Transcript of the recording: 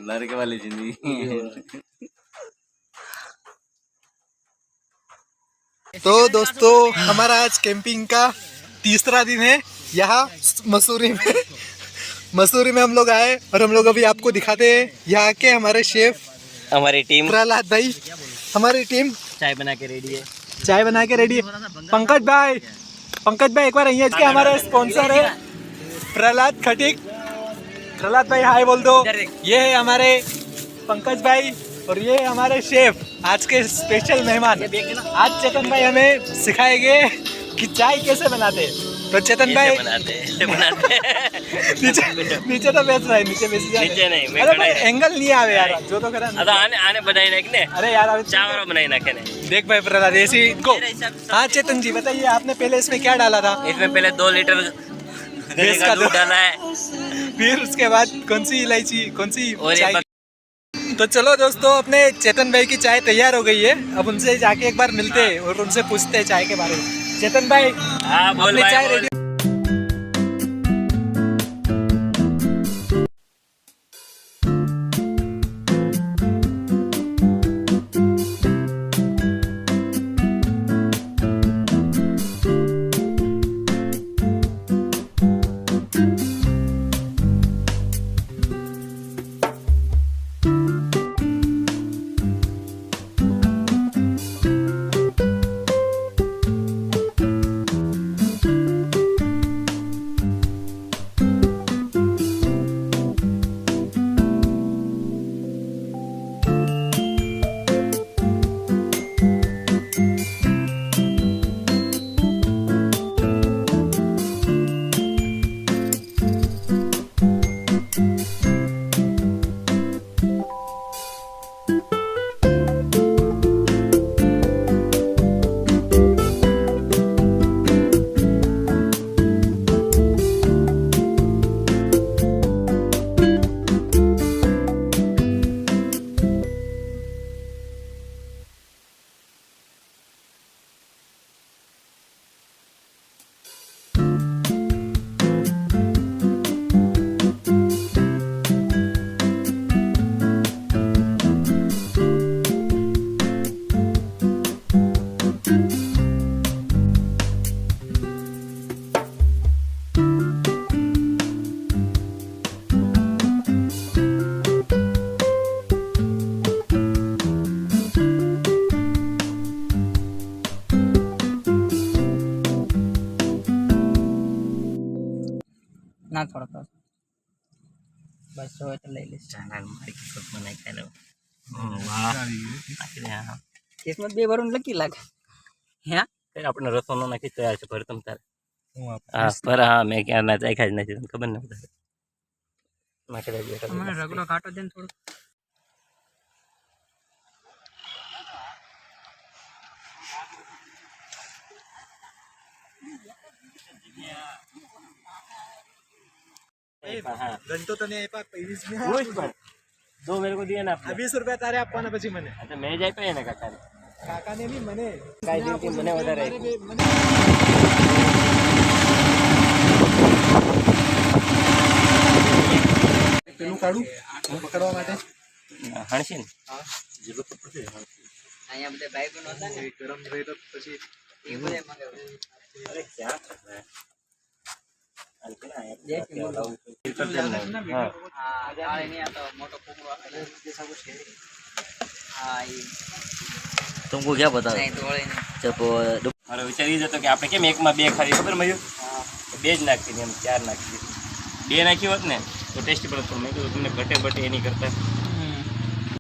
लड़के वाली जिंदगी। तो दोस्तों हमारा आज कैंपिंग का तीसरा दिन है यहाँ मसूरी में हम लोग आए और हम लोग अभी आपको दिखाते हैं यहाँ के हमारे शेफ, हमारी टीम प्रहलाद भाई, हमारी टीम चाय बना के रेडी है। पंकज भाई एक बार यहाँ के हमारे स्पॉन्सर है प्रहलाद खटीक। प्रहलाद भाई हाय बोल दो। ये है हमारे पंकज भाई और ये है हमारे शेफ, आज के स्पेशल मेहमान। आज चेतन भाई हमें सिखाएंगे कि चाय कैसे बनाते हैं। तो चेतन भाई बनाते नीचे तो बेच रहा है, नीचे नहीं मैं अरे भाई एंगल नहीं आवे यार, जो तो करा आने बनाई ना कि अरे यार चावल बनाई ना कहने। देख भाई प्रहलाद ऐसी को। हाँ चेतन जी बताइए, आपने पहले इसमें क्या डाला था? इसमें पहले 2 लीटर भैंस का दूध डाला है, फिर उसके बाद कौन सी इलायची, कौन सी और चाय। तो चलो दोस्तों, अपने चेतन भाई की चाय तैयार हो गई है। अब उनसे जाके एक बार मिलते हैं और उनसे पूछते हैं चाय के बारे में। चेतन भाई हाँ बोल अपनी भाई, चाय बोल। रेडी। ના થોડો બસ હવે તો લઈ લઈશ. ચાના મારી કિસ્મત બનાવી ખાઈ લઉં. વાહ નાખી દે. હા કિસ્મત બે ભરું લકી લાગે હે. આપણે રસો નો નાખી તૈયાર છે ભર તમ તારે. હા પર હા મેં ક્યાં ના ચાખ્યા જ નથી, તને ખબર ને બધા નાખી દે. મને રગડો કાટો દે ને થોડું. ઘંટો તને આપ્યા 25 પૂછ પણ 2 मेरे को दिए ना आपने. 20 રૂપિયા તારે આપવાના પછી મને. તો મેં જ આપ્યા ને કાકાને. કાકાને બી મને કાઈ દિનથી મને વધારે પેલું કાઢું પકડવા માટે હણસી ને અહીંયા બધા ભાઈ બહેનો હતા ને ગરમ રહે તો પછી એ બધા મંગાવે. અરે ક્યાં હા ગાળે નહીં આ તો મોટો કુકડો આપે. હા એ तुमको क्या पता નહીં તોળે નહીં. जब મારો વિચાર એ જ હતો કે આપણે કેમ એકમાં 2 ખાલી ખબર મયું 2 જ નાખી એમ 4 નાખી 2 નાખી હોત ને તો ટેસ્ટી પડત. મેં કીધું તમને ઘટે બટે એની કરતા